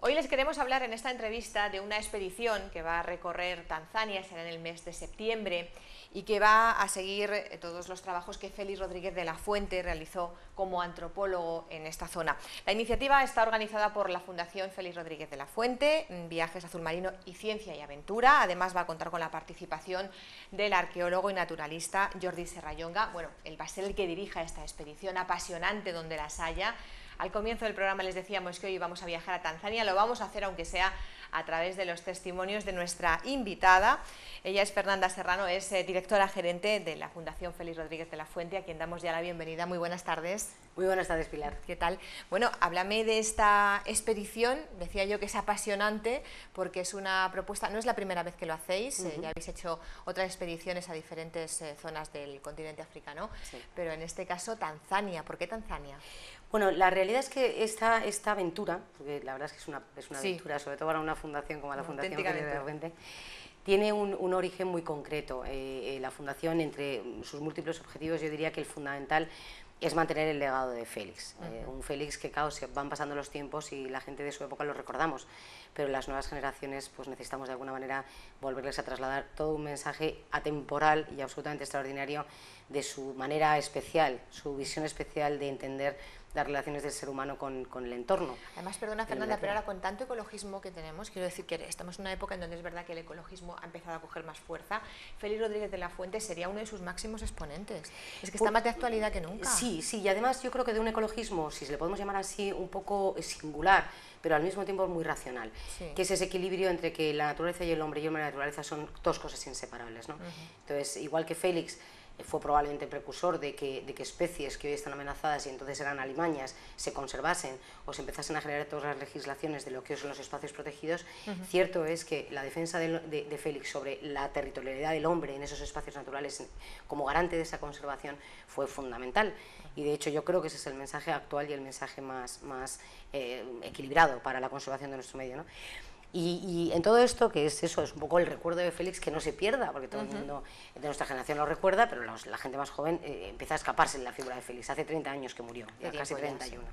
Hoy les queremos hablar en esta entrevista de una expedición que va a recorrer Tanzania, será en el mes de septiembre, y que va a seguir todos los trabajos que Félix Rodríguez de la Fuente realizó como antropólogo en esta zona. La iniciativa está organizada por la Fundación Félix Rodríguez de la Fuente, Viajes Azul Marino y Ciencia y Aventura. Además va a contar con la participación del arqueólogo y naturalista Jordi Serrallonga. Bueno, él va a ser el que dirija esta expedición apasionante donde las haya. Al comienzo del programa les decíamos que hoy vamos a viajar a Tanzania, lo vamos a hacer aunque sea a través de los testimonios de nuestra invitada. Ella es Fernanda Serrano, es directora gerente de la Fundación Félix Rodríguez de la Fuente, a quien damos ya la bienvenida. Muy buenas tardes. Muy buenas tardes, Pilar. ¿Qué tal? Bueno, háblame de esta expedición. Decía yo que es apasionante porque es una propuesta, no es la primera vez que lo hacéis, ya habéis hecho otras expediciones a diferentes zonas del continente africano, sí, pero en este caso Tanzania. ¿Por qué Tanzania? Bueno, la realidad es que esta aventura, porque la verdad es que es una sí, aventura, sobre todo para una fundación como la Fundación Félix de la Fuente, tiene un origen muy concreto. La fundación, entre sus múltiples objetivos, yo diría que el fundamental es mantener el legado de Félix. Un Félix que, claro, se van pasando los tiempos y la gente de su época lo recordamos, pero las nuevas generaciones pues necesitamos de alguna manera volverles a trasladar todo un mensaje atemporal y absolutamente extraordinario de su manera especial, su visión especial de entender las relaciones del ser humano con el entorno. Además, perdona Fernanda, pero ahora con tanto ecologismo que tenemos, quiero decir que estamos en una época en donde es verdad que el ecologismo ha empezado a coger más fuerza. Félix Rodríguez de la Fuente sería uno de sus máximos exponentes. Es que está más de actualidad que nunca. Sí, sí, y además yo creo que de un ecologismo, si se le podemos llamar así, un poco singular, pero al mismo tiempo muy racional, sí, que es ese equilibrio entre que la naturaleza y el hombre y la naturaleza son dos cosas inseparables, ¿no? Entonces, igual que Félix fue probablemente precursor de que especies que hoy están amenazadas y entonces eran alimañas se conservasen o se empezasen a generar todas las legislaciones de lo que son los espacios protegidos, cierto es que la defensa de Félix sobre la territorialidad del hombre en esos espacios naturales como garante de esa conservación fue fundamental, y de hecho yo creo que ese es el mensaje actual y el mensaje más equilibrado para la conservación de nuestro medio, ¿no? Y en todo esto, que es eso, es un poco el recuerdo de Félix, que no se pierda, porque todo el mundo de nuestra generación lo recuerda, pero la gente más joven empieza a escaparse en la figura de Félix. Hace 30 años que murió, ya casi 31.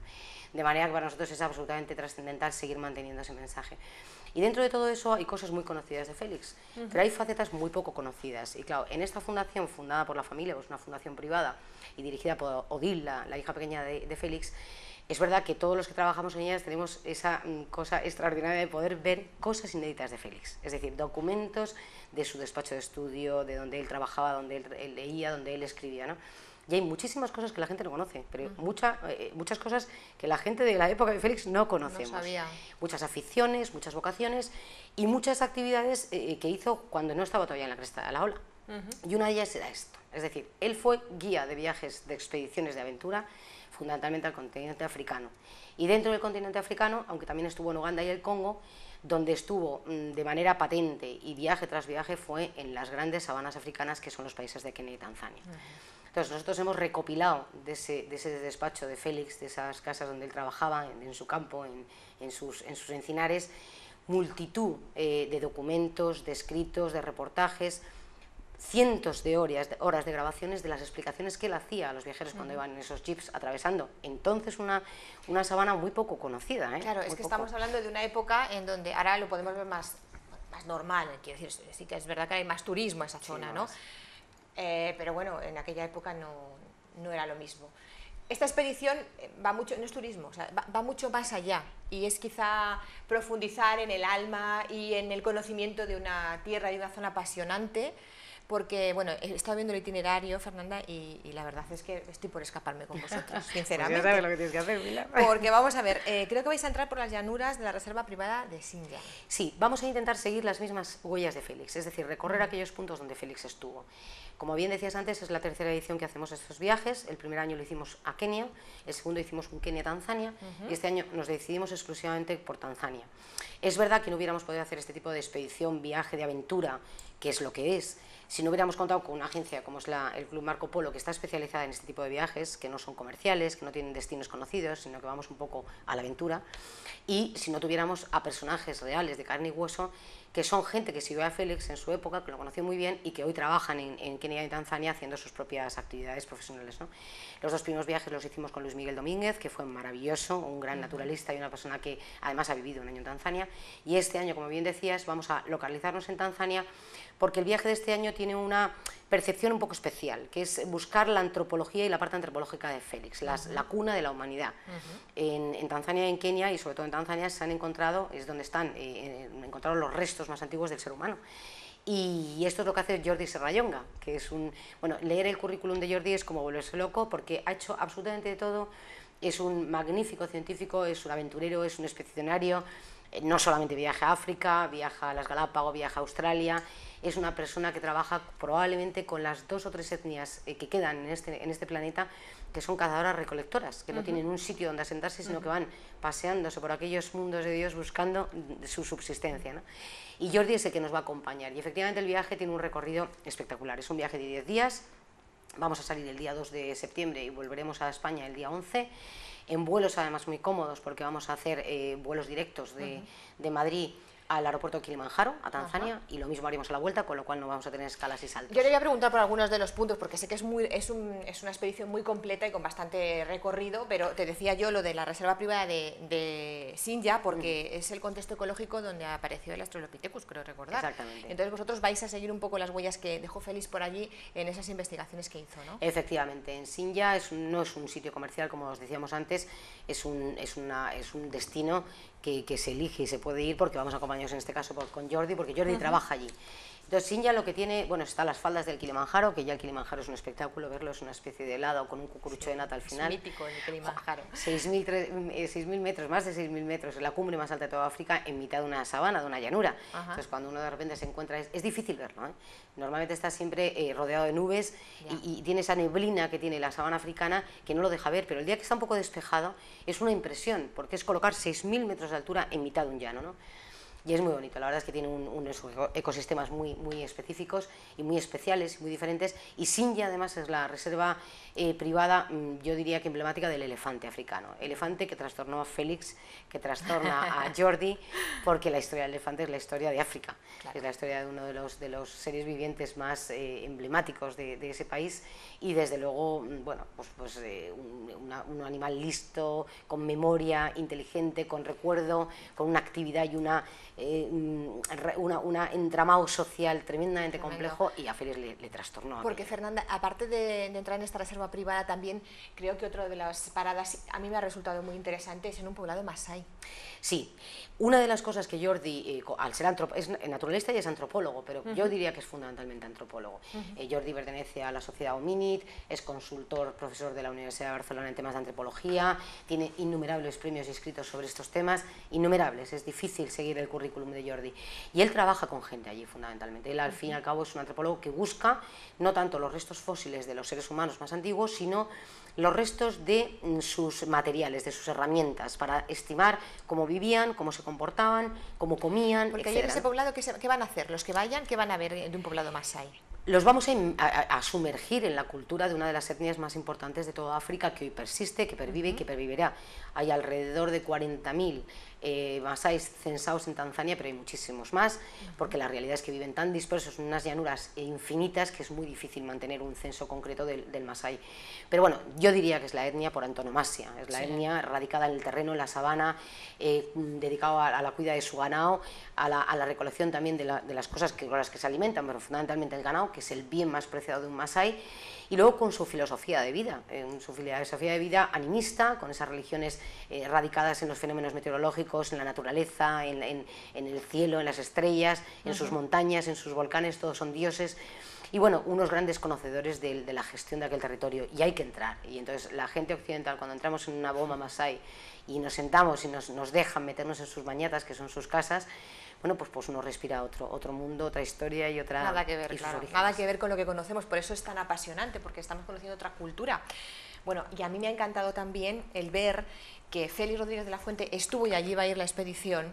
De manera que para nosotros es absolutamente trascendental seguir manteniendo ese mensaje. Y dentro de todo eso hay cosas muy conocidas de Félix, pero hay facetas muy poco conocidas. Y claro, en esta fundación, fundada por la familia, pues una fundación privada y dirigida por Odile, la hija pequeña de Félix, es verdad que todos los que trabajamos en ellas tenemos esa cosa extraordinaria de poder ver cosas inéditas de Félix, es decir, documentos de su despacho de estudio, de donde él trabajaba, donde él leía, donde él escribía, ¿no? Y hay muchísimas cosas que la gente no conoce, pero muchas cosas que la gente de la época de Félix no conocemos. No sabía. Muchas aficiones, muchas vocaciones y muchas actividades que hizo cuando no estaba todavía en la cresta de la ola. Y una de ellas era esto, es decir, él fue guía de viajes, de expediciones de aventura, fundamentalmente al continente africano. Y dentro del continente africano, aunque también estuvo en Uganda y el Congo, donde estuvo de manera patente y viaje tras viaje fue en las grandes sabanas africanas que son los países de Kenia y Tanzania. Entonces nosotros hemos recopilado de ese despacho de Félix, de esas casas donde él trabajaba, en su campo, en sus encinares, multitud de documentos, de escritos, de reportajes, cientos de horas de grabaciones de las explicaciones que él hacía a los viajeros cuando iban en esos jeeps atravesando. Entonces una sabana muy poco conocida. Claro, es que estamos hablando de una época en donde ahora lo podemos ver más normal, quiero decir, sí que es verdad que hay más turismo en esa zona, ¿no? Pero bueno, en aquella época no era lo mismo. Esta expedición va mucho, no es turismo, o sea, va mucho más allá y es quizá profundizar en el alma y en el conocimiento de una tierra y una zona apasionante. Porque, bueno, he estado viendo el itinerario, Fernanda, y la verdad es que estoy por escaparme con vosotros, sinceramente. Pues ya sabes lo que tienes que hacer, Pilar. Porque vamos a ver, creo que vais a entrar por las llanuras de la reserva privada de Xinjiang. Sí, vamos a intentar seguir las mismas huellas de Félix, es decir, recorrer aquellos puntos donde Félix estuvo. Como bien decías antes, es la tercera edición que hacemos estos viajes. El primer año lo hicimos a Kenia, el segundo hicimos un Kenia-Tanzania, y este año nos decidimos exclusivamente por Tanzania. Es verdad que no hubiéramos podido hacer este tipo de expedición, viaje de aventura, que es lo que es, si no hubiéramos contado con una agencia como es el Club Marco Polo, que está especializada en este tipo de viajes, que no son comerciales, que no tienen destinos conocidos, sino que vamos un poco a la aventura, y si no tuviéramos a personajes reales de carne y hueso que son gente que siguió a Félix en su época, que lo conoció muy bien y que hoy trabajan en Kenia y Tanzania haciendo sus propias actividades profesionales, ¿no? Los 2 primeros viajes los hicimos con Luis Miguel Domínguez, que fue maravilloso, un gran naturalista y una persona que además ha vivido un año en Tanzania, y este año, como bien decías, vamos a localizarnos en Tanzania porque el viaje de este año tiene una percepción un poco especial, que es buscar la antropología y la parte antropológica de Félix, la cuna de la humanidad. En Tanzania y en Kenia, y sobre todo en Tanzania, se han encontrado, es donde están encontraron los restos más antiguos del ser humano. Y esto es lo que hace Jordi Serrallonga, que es bueno, leer el currículum de Jordi es como volverse loco, porque ha hecho absolutamente de todo, es un magnífico científico, es un aventurero, es un expedicionario, no solamente viaja a África, viaja a las Galápagos, viaja a Australia, es una persona que trabaja probablemente con las 2 o 3 etnias que quedan en este planeta, que son cazadoras recolectoras, que no tienen un sitio donde asentarse, sino que van paseándose por aquellos mundos de Dios buscando su subsistencia, ¿no? Y Jordi es el que nos va a acompañar, y efectivamente el viaje tiene un recorrido espectacular, es un viaje de 10 días, vamos a salir el día 2 de septiembre y volveremos a España el día 11, en vuelos además muy cómodos, porque vamos a hacer vuelos directos de Madrid al aeropuerto de Kilimanjaro, a Tanzania, y lo mismo haremos a la vuelta, con lo cual no vamos a tener escalas y saltos. Yo le voy a preguntar por algunos de los puntos, porque sé que es una expedición muy completa y con bastante recorrido, pero te decía yo lo de la reserva privada de Sinja, porque es el contexto ecológico donde apareció el Australopithecus, creo recordar. Exactamente. Entonces vosotros vais a seguir un poco las huellas que dejó Félix por allí en esas investigaciones que hizo, ¿no? Efectivamente, en Sinja no es un sitio comercial, como os decíamos antes, es un destino que se elige y se puede ir porque vamos acompañados en este caso con Jordi, porque Jordi trabaja allí. Entonces Sinja lo que tiene, bueno, está a las faldas del Kilimanjaro, que ya el Kilimanjaro es un espectáculo, verlo es una especie de helado con un cucurucho de nata al final. Es mítico el Kilimanjaro. 6.000 metros, más de 6.000 metros, la cumbre más alta de toda África en mitad de una sabana, de una llanura. Entonces cuando uno de repente se encuentra, es difícil verlo, ¿eh? Normalmente está siempre rodeado de nubes y tiene esa neblina que tiene la sabana africana que no lo deja ver, pero el día que está un poco despejado es una impresión, porque es colocar 6.000 metros de altura en mitad de un llano, ¿no? Y es muy bonito, la verdad es que tiene unos ecosistemas muy específicos y muy especiales y muy diferentes, y Sinja además es la reserva privada, yo diría que emblemática del elefante africano, elefante que trastornó a Félix, que trastorna a Jordi, porque la historia del elefante es la historia de África, es la historia de uno de los seres vivientes más emblemáticos de ese país, y desde luego, bueno, un animal listo, con memoria, inteligente, con recuerdo, con una actividad y un entramado social tremendamente complejo, y a Félix le trastornó. Porque Fernanda, aparte de entrar en esta reserva privada, también creo que otra de las paradas a mí me ha resultado muy interesante es en un poblado masái. Sí, una de las cosas que Jordi, al ser es naturalista y es antropólogo, pero yo diría que es fundamentalmente antropólogo. Jordi pertenece a la sociedad Hominid, es consultor, profesor de la Universidad de Barcelona en temas de antropología, tiene innumerables premios y escritos sobre estos temas, innumerables, es difícil seguir el currículum de Jordi. Y él trabaja con gente allí fundamentalmente. Él al fin y al cabo es un antropólogo que busca no tanto los restos fósiles de los seres humanos más antiguos, sino los restos de sus materiales, de sus herramientas, para estimar cómo vivían, cómo se comportaban, cómo comían, porque en ese poblado, ¿qué van a hacer? Los que vayan, ¿qué van a ver de un poblado masái? Los vamos a sumergir en la cultura de una de las etnias más importantes de toda África, que hoy persiste, que pervive y que pervivirá. Hay alrededor de 40.000 masáis censados en Tanzania, pero hay muchísimos más, porque la realidad es que viven tan dispersos en unas llanuras infinitas que es muy difícil mantener un censo concreto del masái. Pero bueno, yo diría que es la etnia por antonomasia, es la etnia radicada en el terreno, en la sabana, dedicada a la cuida de su ganado, a la recolección también de las cosas con las que se alimentan, pero fundamentalmente el ganado, que es el bien más preciado de un masái, y luego con su filosofía de vida, animista, con esas religiones radicadas en los fenómenos meteorológicos, en la naturaleza, en el cielo, en las estrellas, en sus montañas, en sus volcanes, todos son dioses. Y bueno, unos grandes conocedores de la gestión de aquel territorio, y hay que entrar. Y entonces la gente occidental, cuando entramos en una boma masái y nos sentamos y nos dejan meternos en sus bañatas, que son sus casas, bueno, pues uno respira otro mundo, otra historia y otra... Nada que ver, claro, nada que ver con lo que conocemos, por eso es tan apasionante, porque estamos conociendo otra cultura. Bueno, y a mí me ha encantado también el ver que Félix Rodríguez de la Fuente estuvo, y allí va a ir la expedición,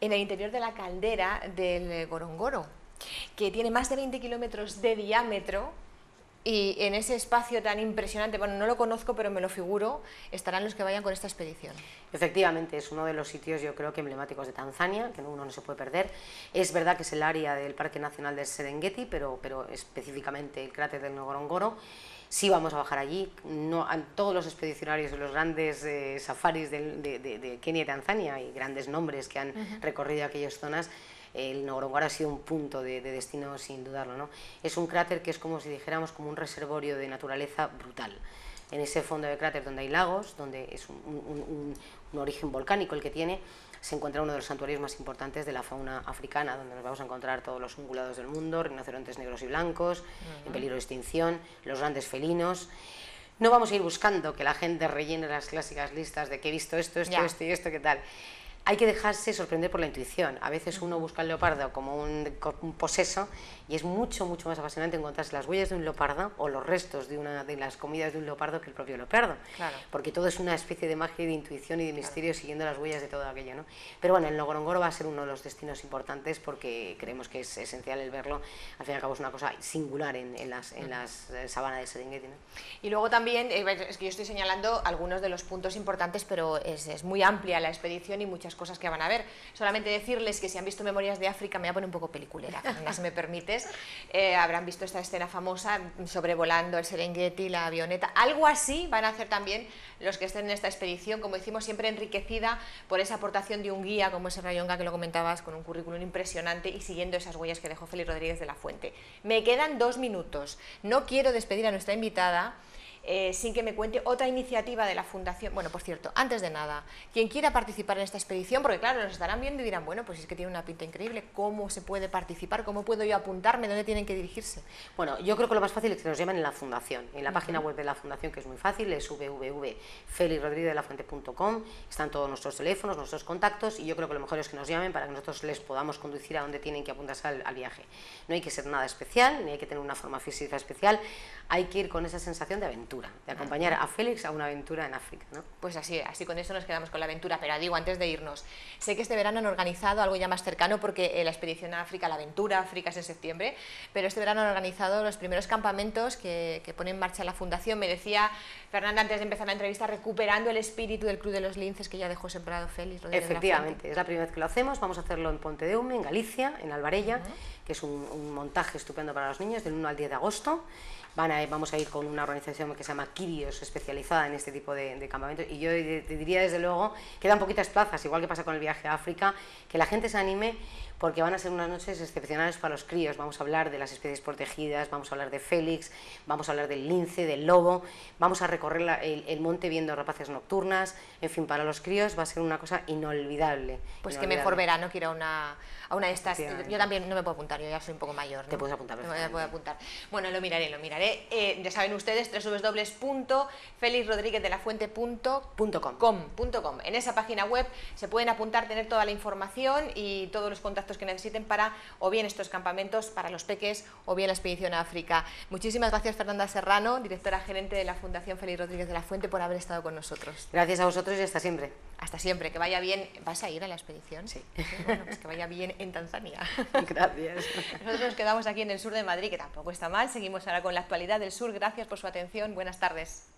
en el interior de la caldera del Gorongoro, que tiene más de 20 kilómetros de diámetro, Y en ese espacio tan impresionante, bueno, no lo conozco, pero me lo figuro, estarán los que vayan con esta expedición. Efectivamente, es uno de los sitios, yo creo que emblemáticos de Tanzania, que uno no se puede perder. Es verdad que es el área del Parque Nacional del Serengeti, pero específicamente el cráter del Ngorongoro. Sí vamos a bajar allí, no, todos los expedicionarios de los grandes safaris de Kenia y Tanzania, y grandes nombres que han recorrido aquellas zonas, el Ngorongoro ha sido un punto de destino sin dudarlo, ¿no? Es un cráter que es como si dijéramos como un reservorio de naturaleza brutal. En ese fondo del cráter donde hay lagos, donde es un origen volcánico el que tiene, se encuentra uno de los santuarios más importantes de la fauna africana, donde nos vamos a encontrar todos los ungulados del mundo, rinocerontes negros y blancos, en peligro de extinción, los grandes felinos. No vamos a ir buscando que la gente rellene las clásicas listas de que he visto esto, esto y esto, ¿qué tal? Hay que dejarse sorprender por la intuición. A veces uno busca al leopardo como un poseso y es mucho más apasionante encontrarse las huellas de un leopardo o los restos de una de las comidas de un leopardo que el propio leopardo. Claro. Porque todo es una especie de magia y de intuición y de misterio siguiendo las huellas de todo aquello, ¿no? Pero bueno, el Ngorongoro va a ser uno de los destinos importantes porque creemos que es esencial el verlo. Al fin y al cabo es una cosa singular en las sabanas de Serengeti, ¿no? Y luego también, es que yo estoy señalando algunos de los puntos importantes, pero es muy amplia la expedición y muchas cosas que van a ver. Solamente decirles que si han visto Memorias de África, me voy a poner un poco peliculera, si me permites, habrán visto esta escena famosa sobrevolando el Serengeti, la avioneta, algo así van a hacer también los que estén en esta expedición, como decimos, siempre enriquecida por esa aportación de un guía como ese Rayonga que lo comentabas, con un currículum impresionante y siguiendo esas huellas que dejó Félix Rodríguez de la Fuente. Me quedan 2 minutos, no quiero despedir a nuestra invitada sin que me cuente otra iniciativa de la Fundación. Bueno, por cierto, antes de nada, quien quiera participar en esta expedición, porque claro, nos estarán viendo y dirán, bueno, pues es que tiene una pinta increíble, ¿cómo se puede participar? ¿Cómo puedo yo apuntarme? ¿Dónde tienen que dirigirse? Bueno, yo creo que lo más fácil es que nos llamen en la Fundación, en la página web de la Fundación, que es muy fácil, es www.felixrodriguezdelafuente.com, están todos nuestros teléfonos, nuestros contactos, y yo creo que lo mejor es que nos llamen para que nosotros les podamos conducir a donde tienen que apuntarse al viaje. No hay que ser nada especial, ni hay que tener una forma física especial, hay que ir con esa sensación de aventura, de acompañar a Félix a una aventura en África, ¿no? Pues así con eso nos quedamos con la aventura, pero digo, antes de irnos, sé que este verano han organizado algo ya más cercano, porque la expedición a África, la aventura a África es en septiembre, pero este verano han organizado los primeros campamentos que pone en marcha la Fundación. Me decía Fernanda antes de empezar la entrevista, recuperando el espíritu del Club de los Linces que ya dejó sembrado Félix Rodríguez. Efectivamente, es la primera vez que lo hacemos, vamos a hacerlo en Pontedeume, en Galicia, en Albarella, que es un montaje estupendo para los niños, del 1 al 10 de agosto. Vamos a ir con una organización que se llama Quirios, especializada en este tipo de campamentos, y yo te diría desde luego, quedan poquitas plazas, igual que pasa con el viaje a África, que la gente se anime, porque van a ser unas noches excepcionales para los críos. Vamos a hablar de las especies protegidas, vamos a hablar de Félix, vamos a hablar del lince, del lobo, vamos a recorrer el monte viendo rapaces nocturnas, en fin, para los críos va a ser una cosa inolvidable. Pues qué mejor verano que ir a una de estas. Yo también no me puedo apuntar, yo ya soy un poco mayor, ¿no? Te puedes apuntar, no me puedo apuntar. Bueno, lo miraré. Ya saben ustedes, www.felixrodriguezdelafuente.com. En esa página web se pueden apuntar, tener toda la información y todos los contactos que necesiten para o bien estos campamentos para los peques o bien la expedición a África. Muchísimas gracias, Fernanda Serrano, directora gerente de la Fundación Félix Rodríguez de la Fuente, por haber estado con nosotros. Gracias a vosotros y hasta siempre. Hasta siempre, que vaya bien. ¿Vas a ir a la expedición? Sí. Bueno, pues que vaya bien en Tanzania. Gracias. Nosotros nos quedamos aquí en el sur de Madrid, que tampoco está mal. Seguimos ahora con la actualidad del sur. Gracias por su atención. Buenas tardes.